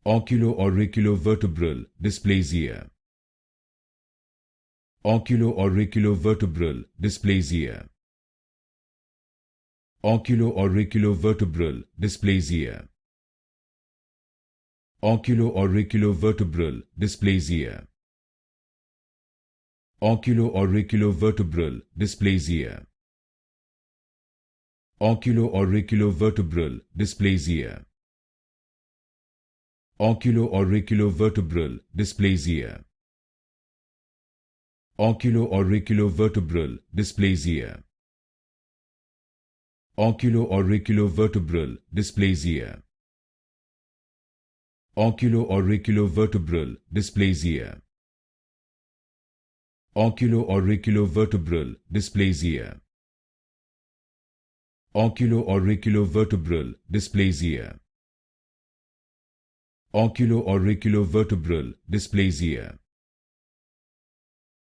Oculoauriculovertebral dysplasia. Oculoauriculovertebral dysplasia. Oculoauriculovertebral dysplasia. Oculoauriculovertebral dysplasia. Oculoauriculovertebral dysplasia. Oculoauriculovertebral dysplasia. Oculoauriculovertebral dysplasia. Oculoauriculovertebral dysplasia. Oculoauriculovertebral dysplasia. Oculoauriculovertebral dysplasia. Oculoauriculovertebral dysplasia. Oculoauriculovertebral dysplasia. Oculoauriculovertebral dysplasia.